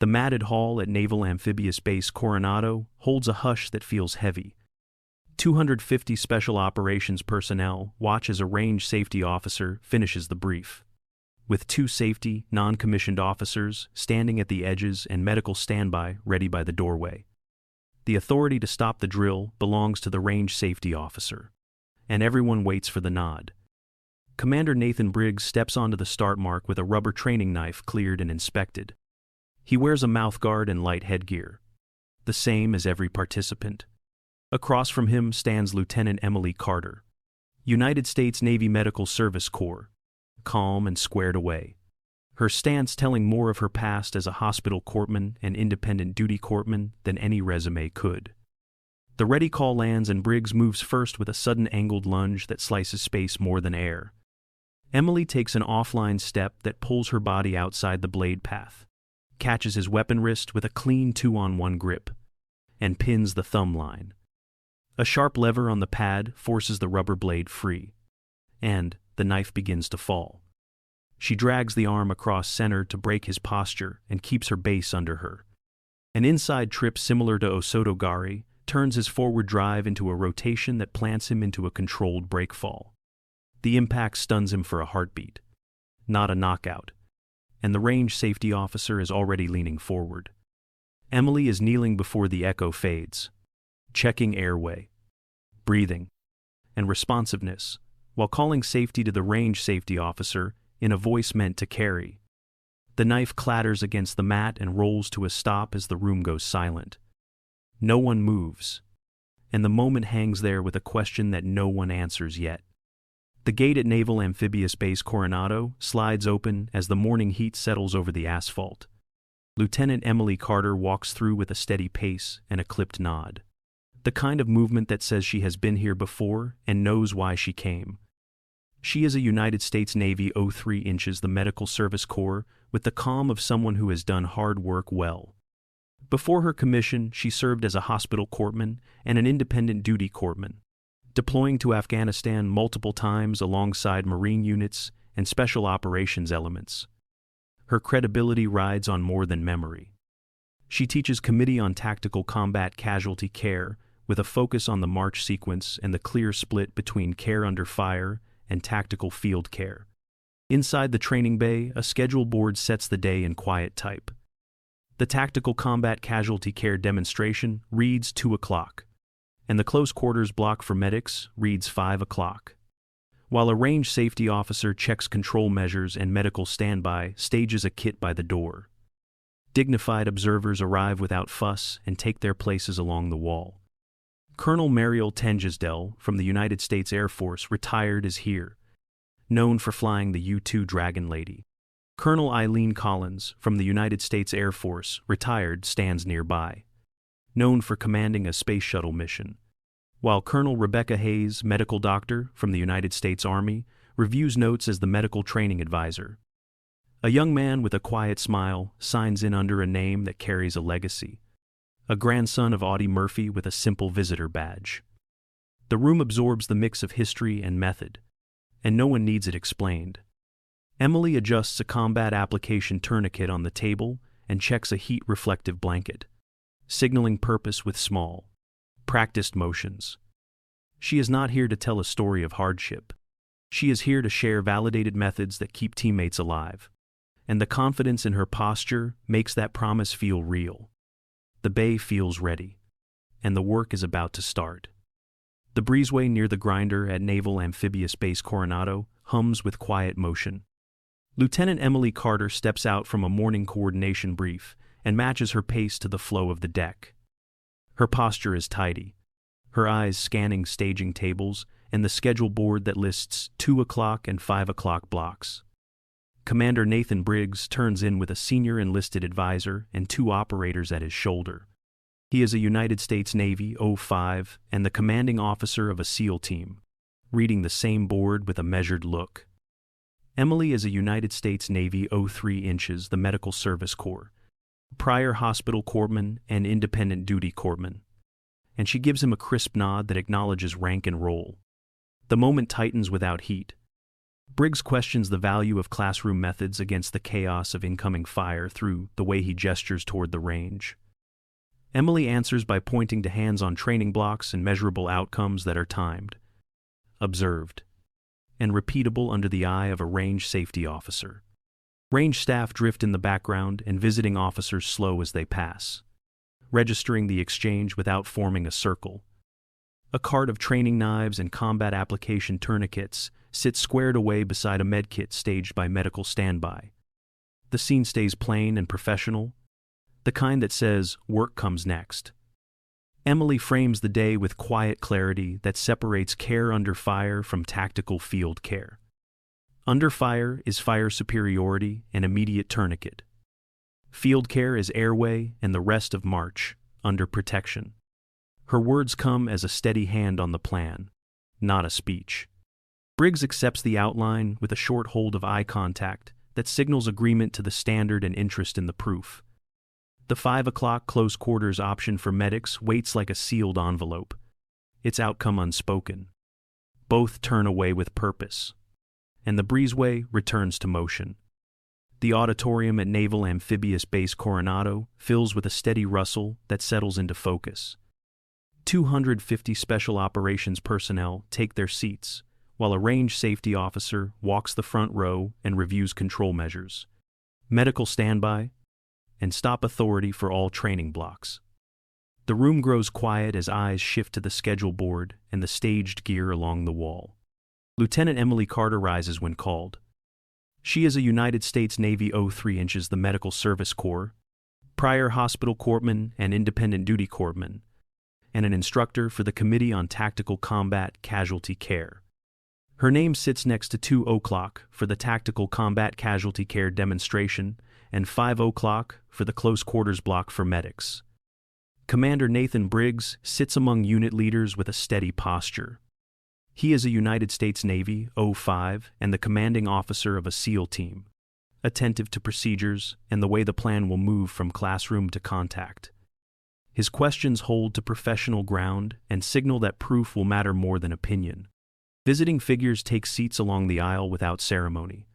The matted hall at Naval Amphibious Base Coronado holds a hush that feels heavy. 250 Special Operations personnel watch as a range safety officer finishes the brief. With 2 safety, non-commissioned officers standing at the edges and medical standby ready by the doorway. The authority to stop the drill belongs to the range safety officer, and everyone waits for the nod. Commander Nathan Briggs steps onto the start mark with a rubber training knife cleared and inspected. He wears a mouthguard and light headgear, the same as every participant. Across from him stands Lieutenant Emily Carter, United States Navy Medical Service Corps, calm and squared away, her stance telling more of her past as a hospital corpsman and independent duty corpsman than any resume could. The ready call lands and Briggs moves first with a sudden angled lunge that slices space more than air. Emily takes an offline step that pulls her body outside the blade path, catches his weapon wrist with a clean 2-on-1 grip, and pins the thumb line. A sharp lever on the pad forces the rubber blade free, and the knife begins to fall. She drags the arm across center to break his posture and keeps her base under her. An inside trip similar to Osotogari turns his forward drive into a rotation that plants him into a controlled breakfall. The impact stuns him for a heartbeat, not a knockout, and the range safety officer is already leaning forward. Emily is kneeling before the echo fades, checking airway, breathing, and responsiveness, while calling safety to the range safety officer in a voice meant to carry. The knife clatters against the mat and rolls to a stop as the room goes silent. No one moves, and the moment hangs there with a question that no one answers yet. The gate at Naval Amphibious Base Coronado slides open as the morning heat settles over the asphalt. Lieutenant Emily Carter walks through with a steady pace and a clipped nod. The kind of movement that says she has been here before and knows why she came. She is a United States Navy 03 inches the Medical Service Corps with the calm of someone who has done hard work well. Before her commission, she served as a hospital corpsman and an independent duty corpsman, deploying to Afghanistan multiple times alongside Marine units and special operations elements. Her credibility rides on more than memory. She teaches Committee on Tactical Combat Casualty Care with a focus on the march sequence and the clear split between care under fire and tactical field care. Inside the training bay, a schedule board sets the day in quiet type. The Tactical Combat Casualty Care demonstration reads 2 o'clock, and the close quarters block for medics reads 5 o'clock. While a range safety officer checks control measures and medical standby stages a kit by the door. Dignified observers arrive without fuss and take their places along the wall. Colonel Mariel Tengisdell from the United States Air Force retired is here, known for flying the U-2 Dragon Lady. Colonel Eileen Collins from the United States Air Force retired stands nearby, known for commanding a space shuttle mission, while Colonel Rebecca Hayes, medical doctor from the United States Army, reviews notes as the medical training advisor. A young man with a quiet smile signs in under a name that carries a legacy. A grandson of Audie Murphy with a simple visitor badge. The room absorbs the mix of history and method, and no one needs it explained. Emily adjusts a combat application tourniquet on the table and checks a heat-reflective blanket, signaling purpose with small, practiced motions. She is not here to tell a story of hardship. She is here to share validated methods that keep teammates alive, and the confidence in her posture makes that promise feel real. The bay feels ready, and the work is about to start. The breezeway near the grinder at Naval Amphibious Base Coronado hums with quiet motion. Lieutenant Emily Carter steps out from a morning coordination brief and matches her pace to the flow of the deck. Her posture is tidy, her eyes scanning staging tables and the schedule board that lists 2 o'clock and 5 o'clock blocks. Commander Nathan Briggs turns in with a senior enlisted advisor and 2 operators at his shoulder. He is a United States Navy 05 and the commanding officer of a SEAL team, reading the same board with a measured look. Emily is a United States Navy 03 inches the Medical Service Corps, prior hospital corpsman and independent duty corpsman, and she gives him a crisp nod that acknowledges rank and role. The moment tightens without heat. Briggs questions the value of classroom methods against the chaos of incoming fire through the way he gestures toward the range. Emily answers by pointing to hands-on training blocks and measurable outcomes that are timed, observed, and repeatable under the eye of a range safety officer. Range staff drift in the background and visiting officers slow as they pass, registering the exchange without forming a circle. A cart of training knives and combat application tourniquets sits squared away beside a medkit staged by medical standby. The scene stays plain and professional, the kind that says, "Work comes next." Emily frames the day with quiet clarity that separates care under fire from tactical field care. Under fire is fire superiority and immediate tourniquet. Field care is airway and the rest of march, under protection. Her words come as a steady hand on the plan, not a speech. Briggs accepts the outline with a short hold of eye contact that signals agreement to the standard and interest in the proof. The 5 o'clock close quarters option for medics waits like a sealed envelope, its outcome unspoken. Both turn away with purpose, and the breezeway returns to motion. The auditorium at Naval Amphibious Base Coronado fills with a steady rustle that settles into focus. 250 Special Operations personnel take their seats, while a range safety officer walks the front row and reviews control measures, medical standby, and stop authority for all training blocks. The room grows quiet as eyes shift to the schedule board and the staged gear along the wall. Lieutenant Emily Carter rises when called. She is a United States Navy 03 inches the Medical Service Corps, prior hospital corpsman and independent duty corpsman, and an instructor for the Committee on Tactical Combat Casualty Care. Her name sits next to 2 o'clock for the Tactical Combat Casualty Care demonstration and 5 o'clock for the close quarters block for medics. Commander Nathan Briggs sits among unit leaders with a steady posture. He is a United States Navy 05 and the commanding officer of a SEAL team, attentive to procedures and the way the plan will move from classroom to contact. His questions hold to professional ground and signal that proof will matter more than opinion. Visiting figures take seats along the aisle without ceremony.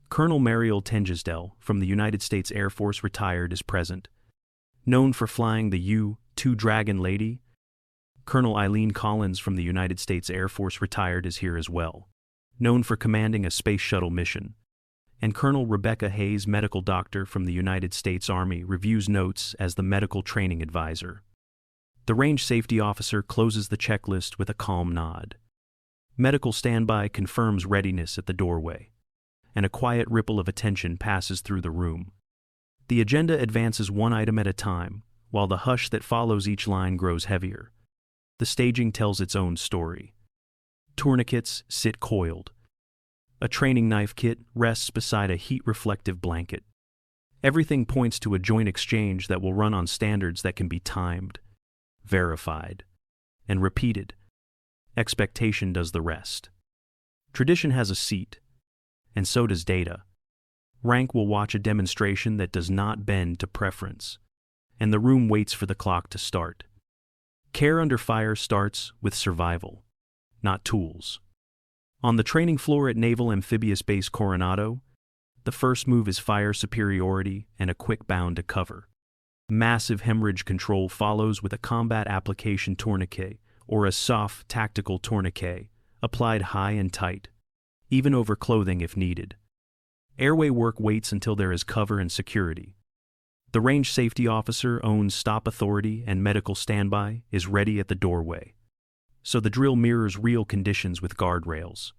Colonel Mariel Tengisdell from the United States Air Force retired is present. Known for flying the U-2 Dragon Lady, Colonel Eileen Collins from the United States Air Force retired is here as well. Known for commanding a space shuttle mission. And Colonel Rebecca Hayes, medical doctor from the United States Army, reviews notes as the medical training advisor. The range safety officer closes the checklist with a calm nod. Medical standby confirms readiness at the doorway, and a quiet ripple of attention passes through the room. The agenda advances one item at a time, while the hush that follows each line grows heavier. The staging tells its own story. Tourniquets sit coiled. A training knife kit rests beside a heat-reflective blanket. Everything points to a joint exchange that will run on standards that can be timed, verified, and repeated. Expectation does the rest. Tradition has a seat, and so does data. Rank will watch a demonstration that does not bend to preference, and the room waits for the clock to start. Care under fire starts with survival, not tools. On the training floor at Naval Amphibious Base Coronado, the first move is fire superiority and a quick bound to cover. Massive hemorrhage control follows with a combat application tourniquet, or a soft tactical tourniquet, applied high and tight, even over clothing if needed. Airway work waits until there is cover and security. The range safety officer owns stop authority and medical standby is ready at the doorway. So the drill mirrors real conditions with guardrails.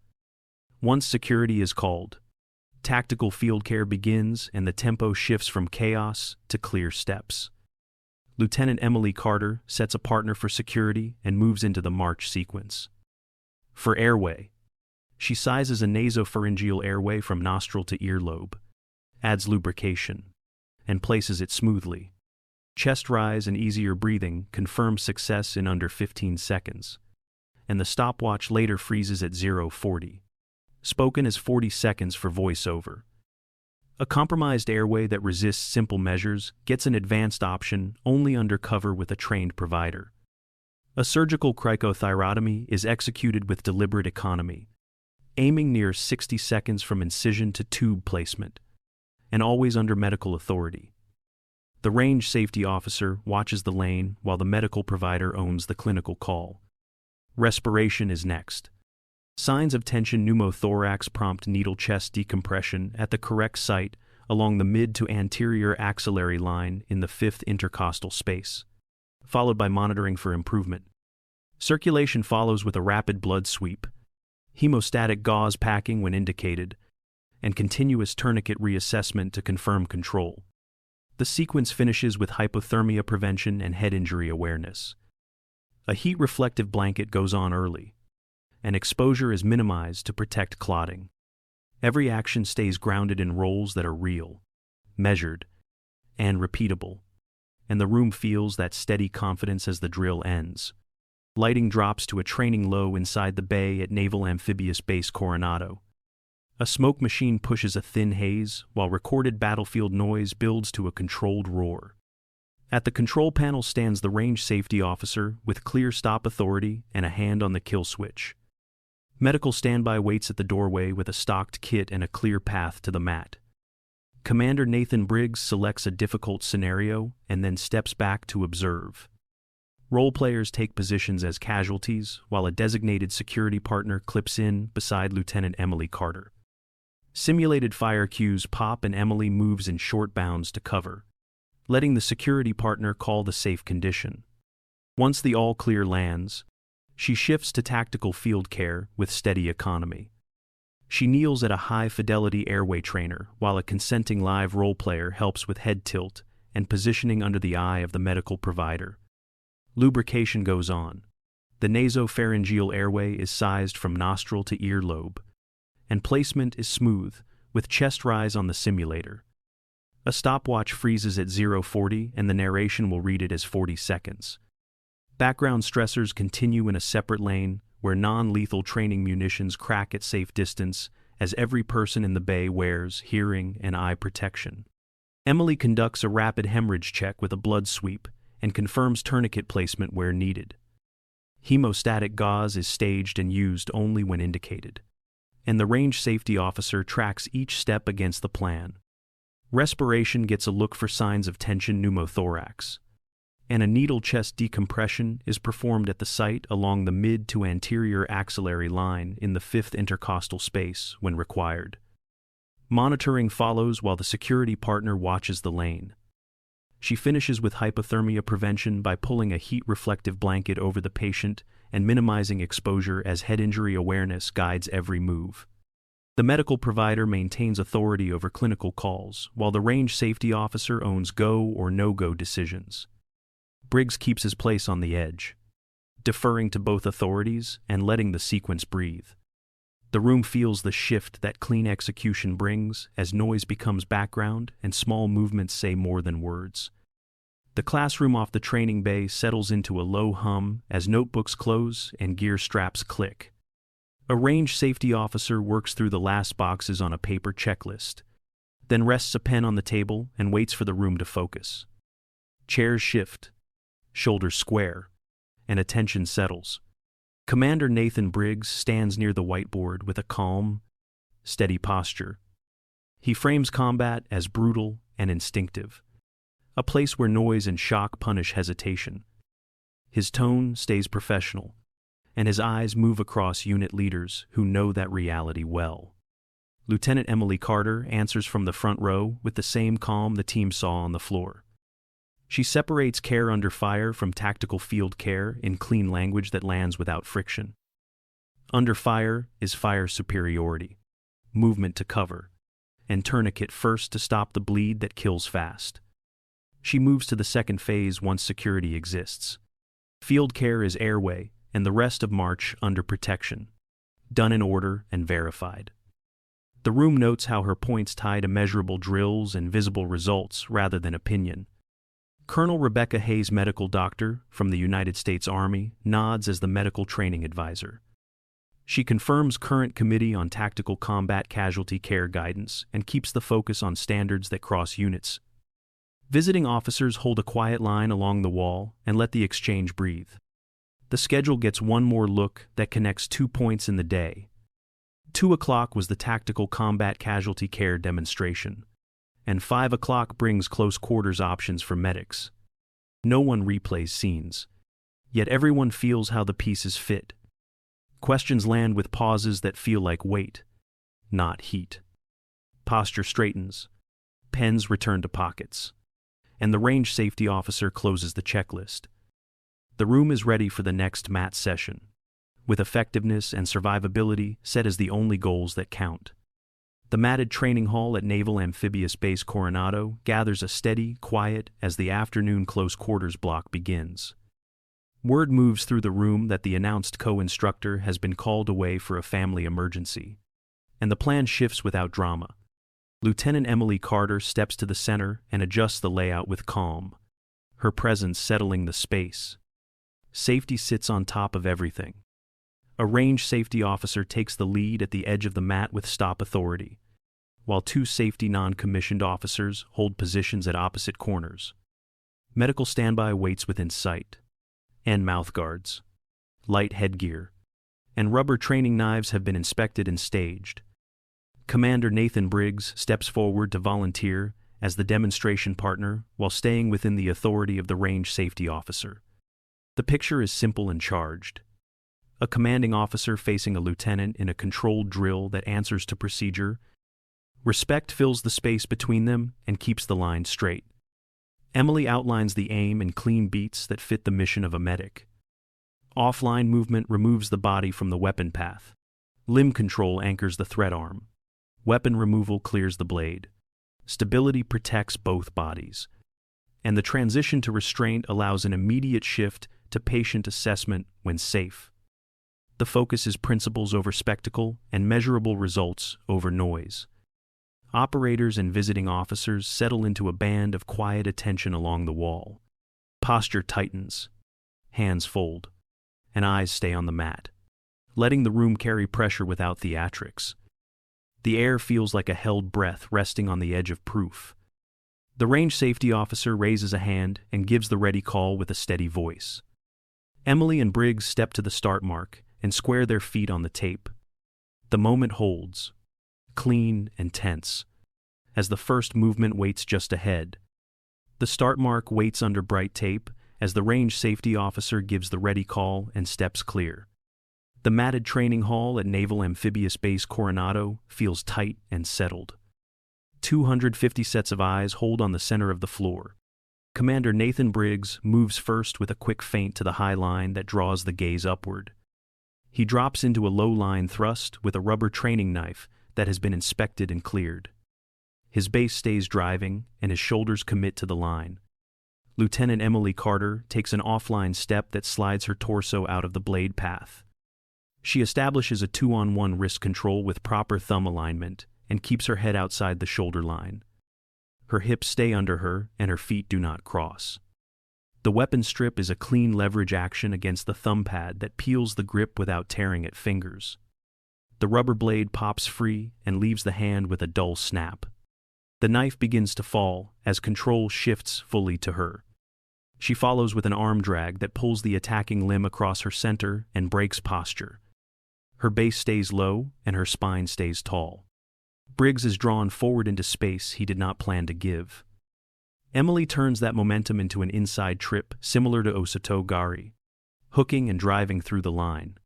Once security is called, tactical field care begins and the tempo shifts from chaos to clear steps. Lieutenant Emily Carter sets a partner for security and moves into the march sequence. For airway, she sizes a nasopharyngeal airway from nostril to earlobe, adds lubrication, and places it smoothly. Chest rise and easier breathing confirm success in under 15 seconds, and the stopwatch later freezes at 0:40. Spoken as 40 seconds for voiceover. A compromised airway that resists simple measures gets an advanced option only under cover with a trained provider. A surgical cricothyrotomy is executed with deliberate economy, aiming near 60 seconds from incision to tube placement, and always under medical authority. The range safety officer watches the lane while the medical provider owns the clinical call. Respiration is next. Signs of tension pneumothorax prompt needle chest decompression at the correct site along the mid to anterior axillary line in the 5th intercostal space, followed by monitoring for improvement. Circulation follows with a rapid blood sweep, hemostatic gauze packing when indicated, and continuous tourniquet reassessment to confirm control. The sequence finishes with hypothermia prevention and head injury awareness. A heat-reflective blanket goes on early, and exposure is minimized to protect clotting. Every action stays grounded in roles that are real, measured, and repeatable, and the room feels that steady confidence as the drill ends. Lighting drops to a training low inside the bay at Naval Amphibious Base Coronado. A smoke machine pushes a thin haze, while recorded battlefield noise builds to a controlled roar. At the control panel stands the range safety officer with clear stop authority and a hand on the kill switch. Medical standby waits at the doorway with a stocked kit and a clear path to the mat. Commander Nathan Briggs selects a difficult scenario and then steps back to observe. Role players take positions as casualties, while a designated security partner clips in beside Lieutenant Emily Carter. Simulated fire cues pop and Emily moves in short bounds to cover, letting the security partner call the safe condition. Once the all-clear lands, she shifts to tactical field care with steady economy. She kneels at a high-fidelity airway trainer while a consenting live role player helps with head tilt and positioning under the eye of the medical provider. Lubrication goes on. The nasopharyngeal airway is sized from nostril to earlobe, and placement is smooth, with chest rise on the simulator. A stopwatch freezes at 0:40 and the narration will read it as 40 seconds. Background stressors continue in a separate lane where non-lethal training munitions crack at safe distance as every person in the bay wears hearing and eye protection. Emily conducts a rapid hemorrhage check with a blood sweep and confirms tourniquet placement where needed. Hemostatic gauze is staged and used only when indicated, and the range safety officer tracks each step against the plan. Respiration gets a look for signs of tension pneumothorax, and a needle chest decompression is performed at the site along the mid to anterior axillary line in the 5th intercostal space when required. Monitoring follows while the security partner watches the lane. She finishes with hypothermia prevention by pulling a heat-reflective blanket over the patient and minimizing exposure as head injury awareness guides every move. The medical provider maintains authority over clinical calls, while the range safety officer owns go or no-go decisions. Briggs keeps his place on the edge, deferring to both authorities and letting the sequence breathe. The room feels the shift that clean execution brings as noise becomes background and small movements say more than words. The classroom off the training bay settles into a low hum as notebooks close and gear straps click. A range safety officer works through the last boxes on a paper checklist, then rests a pen on the table and waits for the room to focus. Chairs shift, shoulders square, and attention settles. Commander Nathan Briggs stands near the whiteboard with a calm, steady posture. He frames combat as brutal and instinctive, a place where noise and shock punish hesitation. His tone stays professional, and his eyes move across unit leaders who know that reality well. Lieutenant Emily Carter answers from the front row with the same calm the team saw on the floor. She separates care under fire from tactical field care in clean language that lands without friction. Under fire is fire superiority, movement to cover, and tourniquet first to stop the bleed that kills fast. She moves to the second phase once security exists. Field care is airway, and the rest of march under protection, done in order and verified. The room notes how her points tie to measurable drills and visible results rather than opinion. Colonel Rebecca Hayes, medical doctor from the United States Army, nods as the medical training advisor. She confirms current Committee on Tactical Combat Casualty Care guidance and keeps the focus on standards that cross units. Visiting officers hold a quiet line along the wall and let the exchange breathe. The schedule gets one more look that connects 2 points in the day. 2 o'clock was the Tactical Combat Casualty Care demonstration, and 5 o'clock brings close quarters options for medics. No one replays scenes, yet everyone feels how the pieces fit. Questions land with pauses that feel like weight, not heat. Posture straightens, pens return to pockets, and the range safety officer closes the checklist. The room is ready for the next MAT session, with effectiveness and survivability set as the only goals that count. The matted training hall at Naval Amphibious Base Coronado gathers a steady quiet as the afternoon close quarters block begins. Word moves through the room that the announced co-instructor has been called away for a family emergency, and the plan shifts without drama. Lieutenant Emily Carter steps to the center and adjusts the layout with calm, her presence settling the space. Safety sits on top of everything. A range safety officer takes the lead at the edge of the mat with stop authority, while 2 safety non-commissioned officers hold positions at opposite corners. Medical standby waits within sight, and mouth guards, light headgear, and rubber training knives have been inspected and staged. Commander Nathan Briggs steps forward to volunteer as the demonstration partner while staying within the authority of the range safety officer. The picture is simple and charged. A commanding officer facing a lieutenant in a controlled drill that answers to procedure. Respect fills the space between them and keeps the line straight. Emily outlines the aim in clean beats that fit the mission of a medic. Offline movement removes the body from the weapon path. Limb control anchors the threat arm. Weapon removal clears the blade. Stability protects both bodies. And the transition to restraint allows an immediate shift to patient assessment when safe. The focus is principles over spectacle and measurable results over noise. Operators and visiting officers settle into a band of quiet attention along the wall. Posture tightens, hands fold, and eyes stay on the mat, letting the room carry pressure without theatrics. The air feels like a held breath resting on the edge of proof. The range safety officer raises a hand and gives the ready call with a steady voice. Emily and Briggs step to the start mark and square their feet on the tape. The moment holds, clean and tense, as the first movement waits just ahead. The start mark waits under bright tape as the range safety officer gives the ready call and steps clear. The matted training hall at Naval Amphibious Base Coronado feels tight and settled. 250 sets of eyes hold on the center of the floor. Commander Nathan Briggs moves first with a quick feint to the high line that draws the gaze upward. He drops into a low-line thrust with a rubber training knife that has been inspected and cleared. His base stays driving, and his shoulders commit to the line. Lieutenant Emily Carter takes an offline step that slides her torso out of the blade path. She establishes a 2-on-1 wrist control with proper thumb alignment and keeps her head outside the shoulder line. Her hips stay under her, and her feet do not cross. The weapon strip is a clean leverage action against the thumb pad that peels the grip without tearing at fingers. The rubber blade pops free and leaves the hand with a dull snap. The knife begins to fall as control shifts fully to her. She follows with an arm drag that pulls the attacking limb across her center and breaks posture. Her base stays low and her spine stays tall. Briggs is drawn forward into space he did not plan to give. Emily turns that momentum into an inside trip similar to Osato Gari, hooking and driving through the line.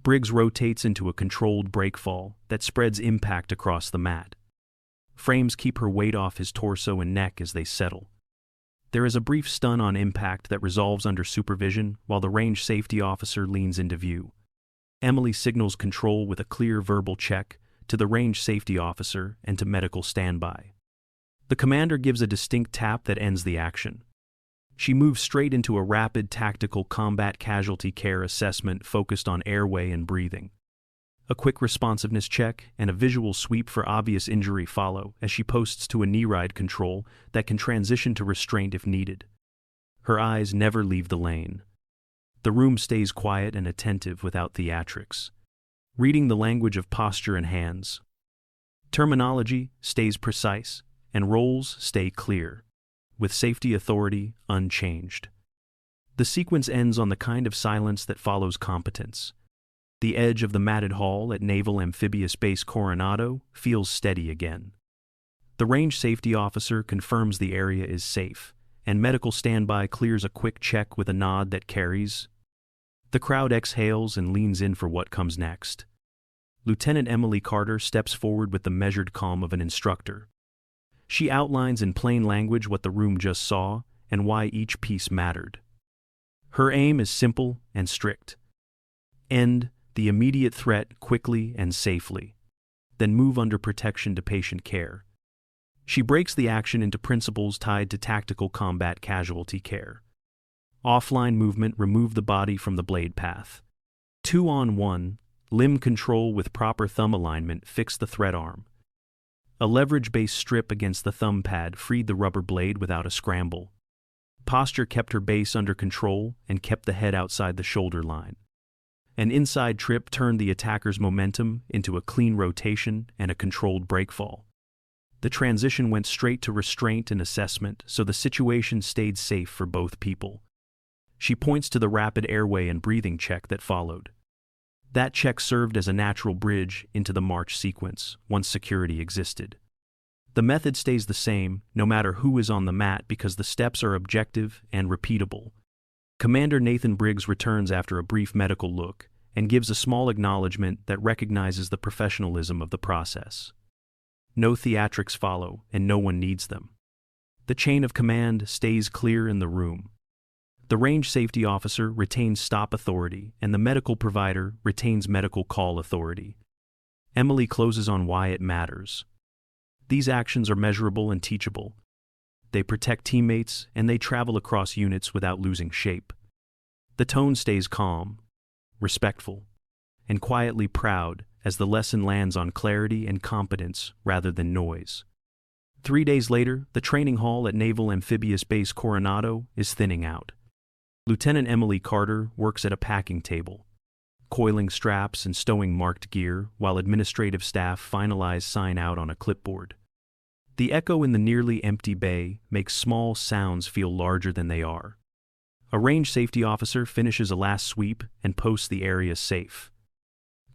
Briggs rotates into a controlled breakfall that spreads impact across the mat. Frames keep her weight off his torso and neck as they settle. There is a brief stun on impact that resolves under supervision while the range safety officer leans into view. Emily signals control with a clear verbal check to the range safety officer and to medical standby. The commander gives a distinct tap that ends the action. She moves straight into a rapid tactical combat casualty care assessment focused on airway and breathing. A quick responsiveness check and a visual sweep for obvious injury follow as she posts to a knee ride control that can transition to restraint if needed. Her eyes never leave the lane. The room stays quiet and attentive without theatrics, reading the language of posture and hands. Terminology stays precise, and roles stay clear, with safety authority unchanged. The sequence ends on the kind of silence that follows competence. The edge of the matted hall at Naval Amphibious Base Coronado feels steady again. The range safety officer confirms the area is safe, and medical standby clears a quick check with a nod that carries. The crowd exhales and leans in for what comes next. Lieutenant Emily Carter steps forward with the measured calm of an instructor. She outlines in plain language what the room just saw and why each piece mattered. Her aim is simple and strict. End the immediate threat quickly and safely, then move under protection to patient care. She breaks the action into principles tied to Tactical Combat Casualty Care. Offline movement, remove the body from the blade path. 2-on-1, limb control with proper thumb alignment, fix the thread arm. A leverage-based strip against the thumb pad freed the rubber blade without a scramble. Posture kept her base under control and kept the head outside the shoulder line. An inside trip turned the attacker's momentum into a clean rotation and a controlled breakfall. The transition went straight to restraint and assessment, so the situation stayed safe for both people. She points to the rapid airway and breathing check that followed. That check served as a natural bridge into the march sequence, once security existed. The method stays the same, no matter who is on the mat, because the steps are objective and repeatable. Commander Nathan Briggs returns after a brief medical look and gives a small acknowledgement that recognizes the professionalism of the process. No theatrics follow, and no one needs them. The chain of command stays clear in the room. The range safety officer retains stop authority, and the medical provider retains medical call authority. Emily closes on why it matters. These actions are measurable and teachable. They protect teammates, and they travel across units without losing shape. The tone stays calm, respectful, and quietly proud as the lesson lands on clarity and competence rather than noise. 3 days later, the training hall at Naval Amphibious Base Coronado is thinning out. Lieutenant Emily Carter works at a packing table, coiling straps and stowing marked gear while administrative staff finalize sign-out on a clipboard. The echo in the nearly empty bay makes small sounds feel larger than they are. A range safety officer finishes a last sweep and posts the area safe.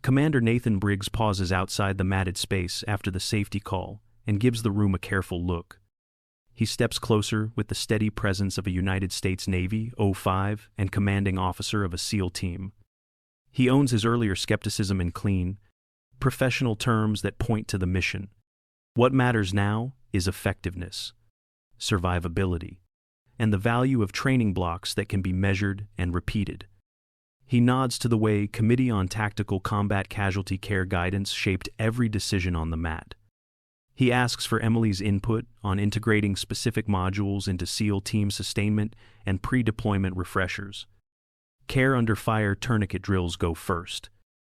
Commander Nathan Briggs pauses outside the matted space after the safety call and gives the room a careful look. He steps closer with the steady presence of a United States Navy 05 and commanding officer of a SEAL team. He owns his earlier skepticism in clean, professional terms that point to the mission. What matters now is effectiveness, survivability, and the value of training blocks that can be measured and repeated. He nods to the way Committee on Tactical Combat Casualty Care guidance shaped every decision on the mat. He asks for Emily's input on integrating specific modules into SEAL team sustainment and pre-deployment refreshers. Care under fire tourniquet drills go first,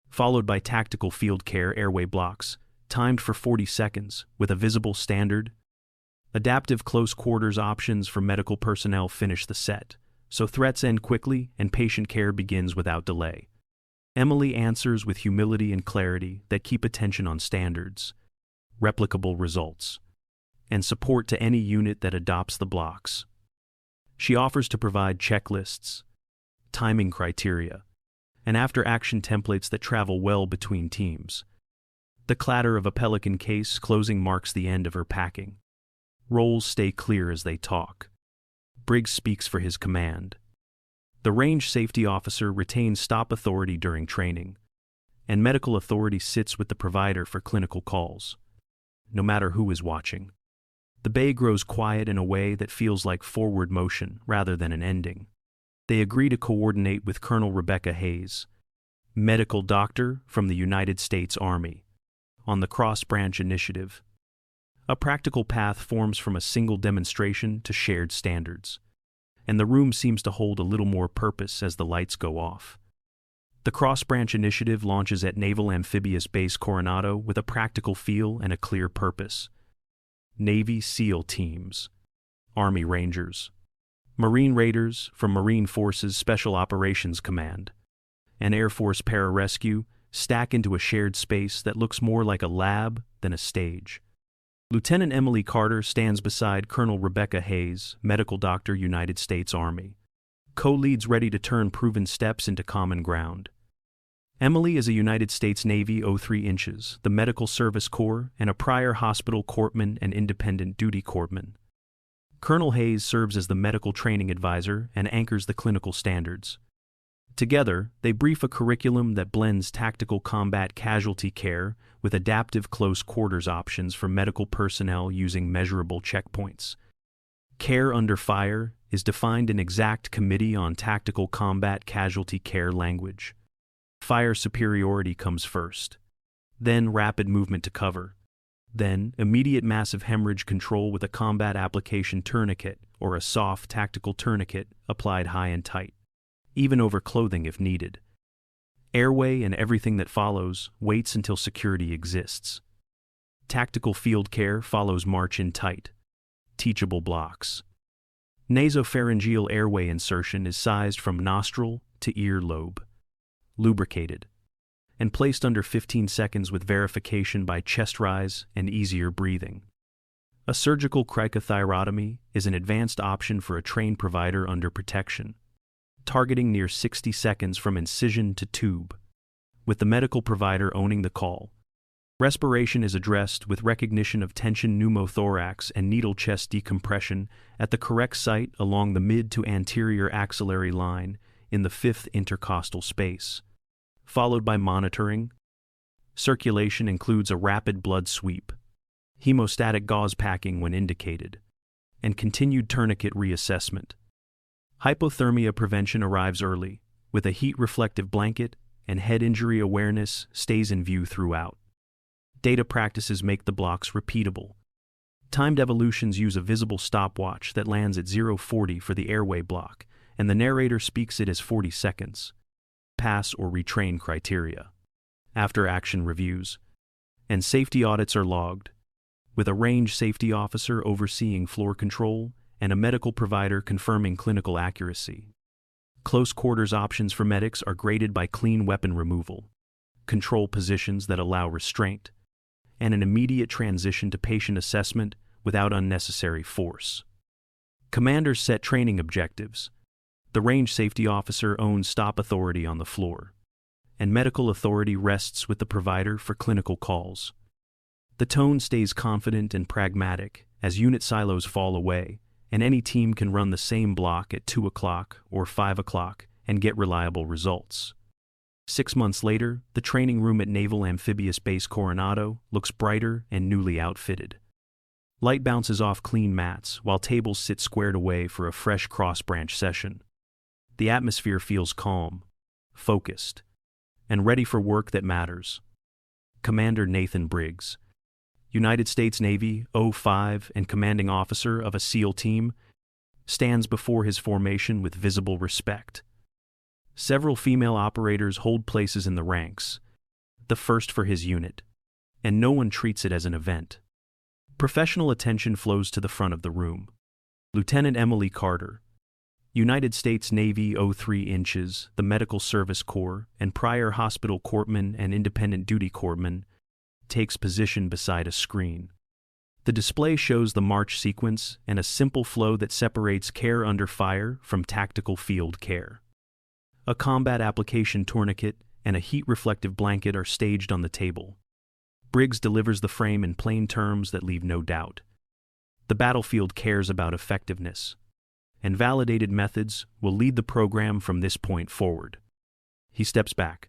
followed by tactical field care airway blocks, timed for 40 seconds with a visible standard. Adaptive close quarters options for medical personnel finish the set, so threats end quickly and patient care begins without delay. Emily answers with humility and clarity that keep attention on standards, replicable results, and support to any unit that adopts the blocks. She offers to provide checklists, timing criteria, and after-action templates that travel well between teams. The clatter of a Pelican case closing marks the end of her packing. Roles stay clear as they talk. Briggs speaks for his command. The range safety officer retains stop authority during training, and medical authority sits with the provider for clinical calls, no matter who is watching. The bay grows quiet in a way that feels like forward motion rather than an ending. They agree to coordinate with Colonel Rebecca Hayes, medical doctor from the United States Army, on the Cross Branch Initiative. A practical path forms from a single demonstration to shared standards, and the room seems to hold a little more purpose as the lights go off. The Cross Branch Initiative launches at Naval Amphibious Base Coronado with a practical feel and a clear purpose. Navy SEAL teams, Army Rangers, Marine Raiders from Marine Forces Special Operations Command, and Air Force Pararescue stack into a shared space that looks more like a lab than a stage. Lieutenant Emily Carter stands beside Colonel Rebecca Hayes, medical doctor, United States Army. Co-leads ready to turn proven steps into common ground. Emily is a United States Navy 03 inches, the Medical Service Corps, and a prior hospital corpsman and independent duty corpsman. Colonel Hayes serves as the medical training advisor and anchors the clinical standards. Together, they brief a curriculum that blends tactical combat casualty care with adaptive close quarters options for medical personnel using measurable checkpoints. Care under fire is defined in exact Committee on Tactical Combat Casualty Care language. Fire superiority comes first, then rapid movement to cover, then immediate massive hemorrhage control with a combat application tourniquet or a soft tactical tourniquet applied high and tight, even over clothing if needed. Airway and everything that follows waits until security exists. Tactical field care follows march in tight, teachable blocks. Nasopharyngeal airway insertion is sized from nostril to ear lobe, lubricated, and placed under 15 seconds with verification by chest rise and easier breathing. A surgical cricothyrotomy is an advanced option for a trained provider under protection, targeting near 60 seconds from incision to tube, with the medical provider owning the call. Respiration is addressed with recognition of tension pneumothorax and needle chest decompression at the correct site along the mid to anterior axillary line in the 5th intercostal space, followed by monitoring. Circulation includes a rapid blood sweep, hemostatic gauze packing when indicated, and continued tourniquet reassessment. Hypothermia prevention arrives early, with a heat-reflective blanket, and head injury awareness stays in view throughout. Data practices make the blocks repeatable. Timed evolutions use a visible stopwatch that lands at 0:40 for the airway block, and the narrator speaks it as 40 seconds. Pass or retrain criteria. After-action reviews. And safety audits are logged, with a range safety officer overseeing floor control and a medical provider confirming clinical accuracy. Close quarters options for medics are graded by clean weapon removal, control positions that allow restraint, and an immediate transition to patient assessment without unnecessary force. Commanders set training objectives. The range safety officer owns stop authority on the floor, and medical authority rests with the provider for clinical calls. The tone stays confident and pragmatic as unit silos fall away, and any team can run the same block at 2 o'clock or 5 o'clock and get reliable results. 6 months later, the training room at Naval Amphibious Base Coronado looks brighter and newly outfitted. Light bounces off clean mats while tables sit squared away for a fresh cross-branch session. The atmosphere feels calm, focused, and ready for work that matters. Commander Nathan Briggs, United States Navy 05 and commanding officer of a SEAL team, stands before his formation with visible respect. Several female operators hold places in the ranks, the first for his unit, and no one treats it as an event. Professional attention flows to the front of the room. Lieutenant Emily Carter, United States Navy 03 inches, the Medical Service Corps, and prior hospital corpsman and independent duty corpsman, takes position beside a screen. The display shows the march sequence and a simple flow that separates care under fire from tactical field care. A combat application tourniquet and a heat-reflective blanket are staged on the table. Briggs delivers the frame in plain terms that leave no doubt. The battlefield cares about effectiveness, and validated methods will lead the program from this point forward. He steps back,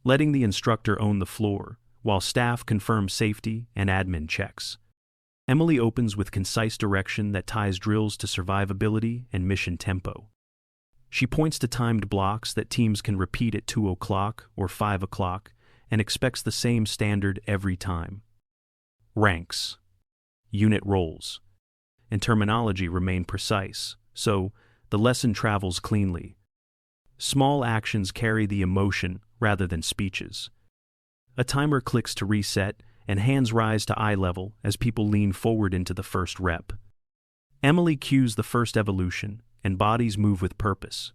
letting the instructor own the floor, while staff confirm safety and admin checks. Emily opens with concise direction that ties drills to survivability and mission tempo. She points to timed blocks that teams can repeat at 2 o'clock or 5 o'clock and expects the same standard every time. Ranks, unit roles, and terminology remain precise, so the lesson travels cleanly. Small actions carry the emotion rather than speeches. A timer clicks to reset, and hands rise to eye level as people lean forward into the first rep. Emily cues the first evolution, and bodies move with purpose.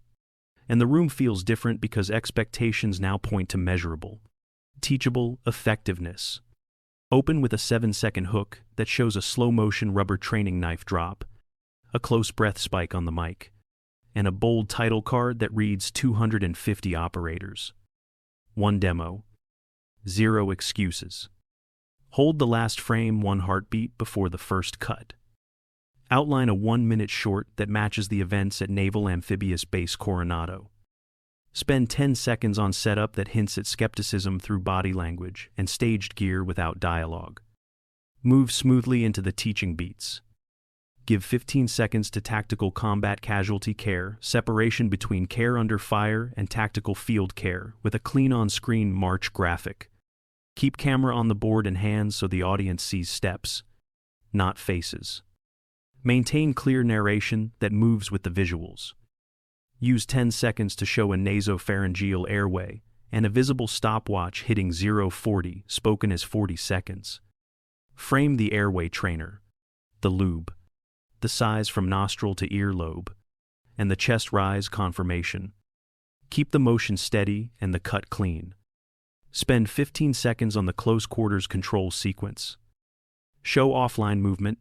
And the room feels different because expectations now point to measurable, teachable effectiveness. Open with a 7-second hook that shows a slow-motion rubber training knife drop, a close breath spike on the mic, and a bold title card that reads 250 operators. 1 demo, 0 excuses. Hold the last frame 1 heartbeat before the first cut. Outline a 1-minute short that matches the events at Naval Amphibious Base Coronado. Spend 10 seconds on setup that hints at skepticism through body language and staged gear without dialogue. Move smoothly into the teaching beats. Give 15 seconds to Tactical Combat Casualty Care, separation between care under fire and tactical field care, with a clean on-screen march graphic. Keep camera on the board and hands so the audience sees steps, not faces. Maintain clear narration that moves with the visuals. Use 10 seconds to show a nasopharyngeal airway and a visible stopwatch hitting 0:40, spoken as 40 seconds. Frame the airway trainer, the lube, the size from nostril to earlobe, and the chest rise confirmation. Keep the motion steady and the cut clean. Spend 15 seconds on the close quarters control sequence. Show offline movement,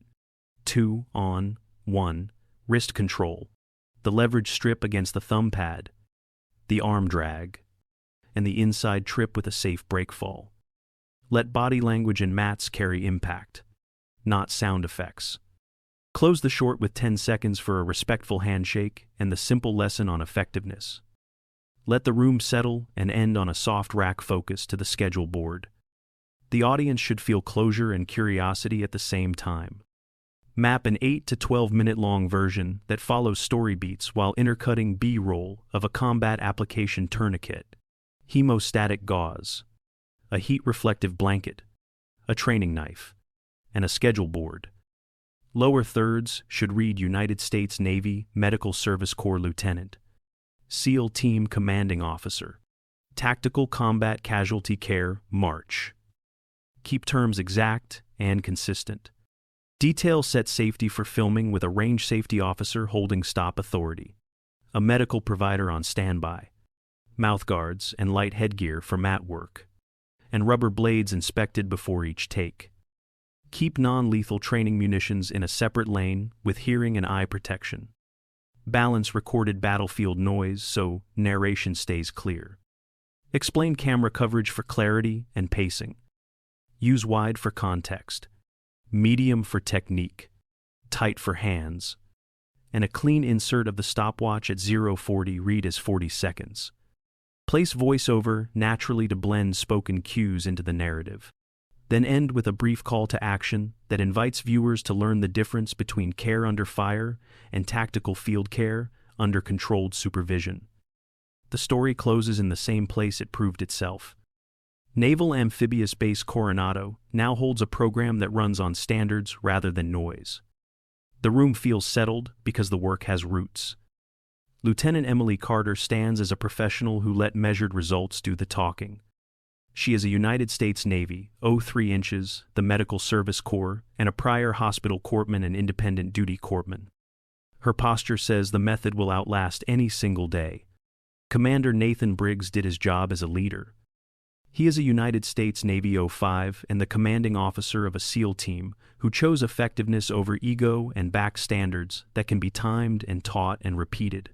2 on, 1, wrist control, the leverage strip against the thumb pad, the arm drag, and the inside trip with a safe break fall. Let body language and mats carry impact, not sound effects. Close the short with 10 seconds for a respectful handshake and the simple lesson on effectiveness. Let the room settle and end on a soft rack focus to the schedule board. The audience should feel closure and curiosity at the same time. Map an 8 to 12 minute long version that follows story beats while intercutting B-roll of a combat application tourniquet, hemostatic gauze, a heat-reflective blanket, a training knife, and a schedule board. Lower thirds should read United States Navy Medical Service Corps Lieutenant, SEAL Team Commanding Officer, Tactical Combat Casualty Care, March. Keep terms exact and consistent. Detail set safety for filming with a range safety officer holding stop authority, a medical provider on standby, mouth guards and light headgear for mat work, and rubber blades inspected before each take. Keep non-lethal training munitions in a separate lane with hearing and eye protection. Balance recorded battlefield noise so narration stays clear. Explain camera coverage for clarity and pacing. Use wide for context, medium for technique, tight for hands, and a clean insert of the stopwatch at 0:40 read as 40 seconds. Place voiceover naturally to blend spoken cues into the narrative. Then end with a brief call to action that invites viewers to learn the difference between care under fire and tactical field care under controlled supervision. The story closes in the same place it proved itself. Naval Amphibious Base Coronado now holds a program that runs on standards rather than noise. The room feels settled because the work has roots. Lieutenant Emily Carter stands as a professional who let measured results do the talking. She is a United States Navy, 03 inches, the Medical Service Corps, and a prior hospital corpsman and independent duty corpsman. Her posture says the method will outlast any single day. Commander Nathan Briggs did his job as a leader. He is a United States Navy 05 and the commanding officer of a SEAL team who chose effectiveness over ego and back standards that can be timed and taught and repeated.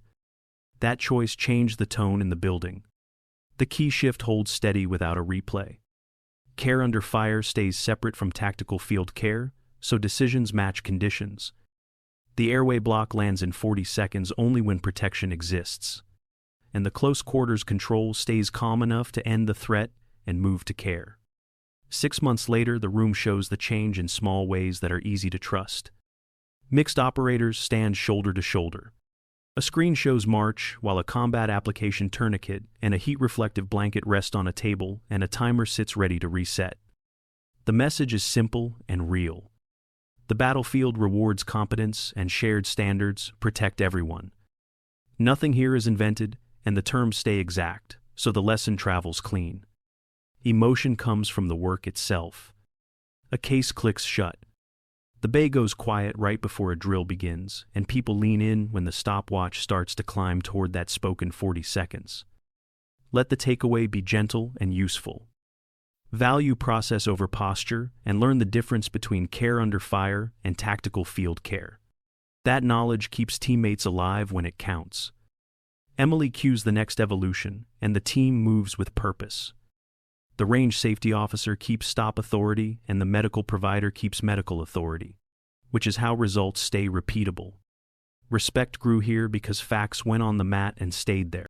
That choice changed the tone in the building. The key shift holds steady without a replay. Care under fire stays separate from tactical field care, so decisions match conditions. The airway block lands in 40 seconds only when protection exists. And the close quarters control stays calm enough to end the threat and move to care. 6 months later, the room shows the change in small ways that are easy to trust. Mixed operators stand shoulder to shoulder. A screen shows march while a combat application tourniquet and a heat-reflective blanket rest on a table and a timer sits ready to reset. The message is simple and real. The battlefield rewards competence and shared standards protect everyone. Nothing here is invented and the terms stay exact, so the lesson travels clean. Emotion comes from the work itself. A case clicks shut. The bay goes quiet right before a drill begins, and people lean in when the stopwatch starts to climb toward that spoken 40 seconds. Let the takeaway be gentle and useful. Value process over posture and learn the difference between care under fire and tactical field care. That knowledge keeps teammates alive when it counts. Emily cues the next evolution, and the team moves with purpose. The range safety officer keeps stop authority, and the medical provider keeps medical authority, which is how results stay repeatable. Respect grew here because facts went on the mat and stayed there.